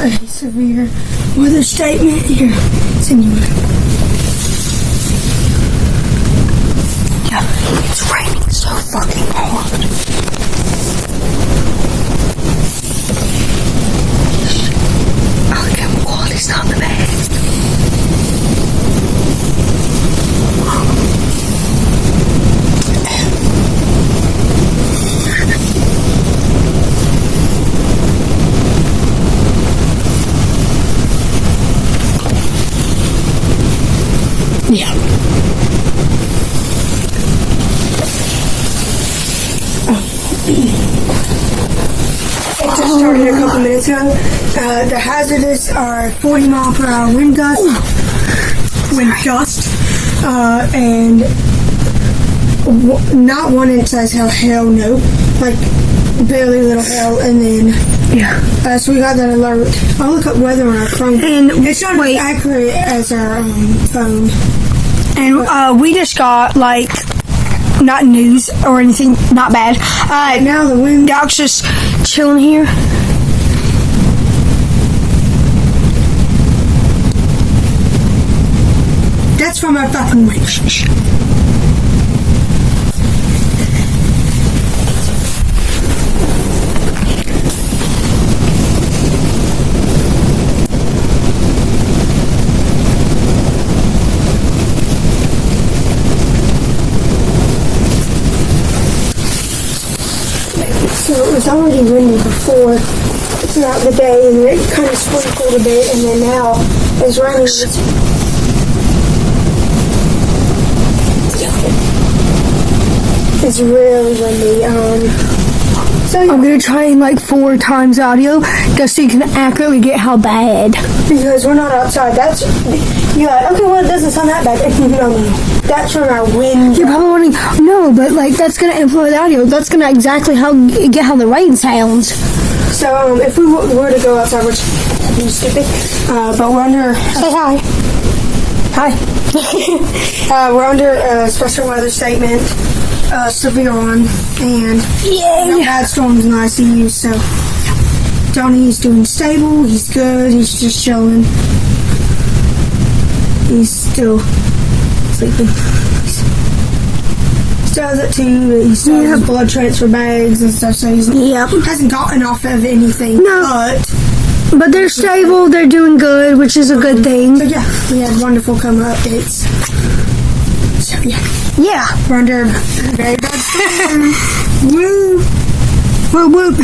a severe weather statement here. It's in you. Yeah, it's raining so fucking hard. Oh, the camera quality's not the best. Yeah. It just started a couple minutes ago. The hazardous are 40 mile per hour wind gust, and not 1 inch size hail. Hell no, like barely little hail, and then yeah. So we got that alert. I'll look up weather on our phone, and it's not as accurate as our phone. And we just got like. Not news or anything, not bad. Now the wind. Doc's just chilling here. That's from our fucking wind. So it was already windy before throughout the day, and it kind of sprinkled a bit, and then now it's raining. It's really windy. So I'm gonna try like 4 times audio just so you can accurately get how bad. Because we're not outside. That's you're like, okay, well it doesn't sound that bad. No, that's from our wind. You're probably wondering, no, but like that's gonna amplify the audio. That's gonna exactly get how the rain sounds. So if we were to go outside, which is stupid, but we're under. Say hi. Hi. We're under a special weather statement. Severe one, and no bad storms in the ICU, so Johnny's doing stable, he's good, he's just chilling. He's still sleeping. He still has it too, he still has blood transfer bags and stuff, so he hasn't gotten off of anything. No. But they're stable, they're doing good, which is a good thing. So yeah, we had wonderful coma updates. So yeah, we're under very bad storm. Woo! Whoop whoop.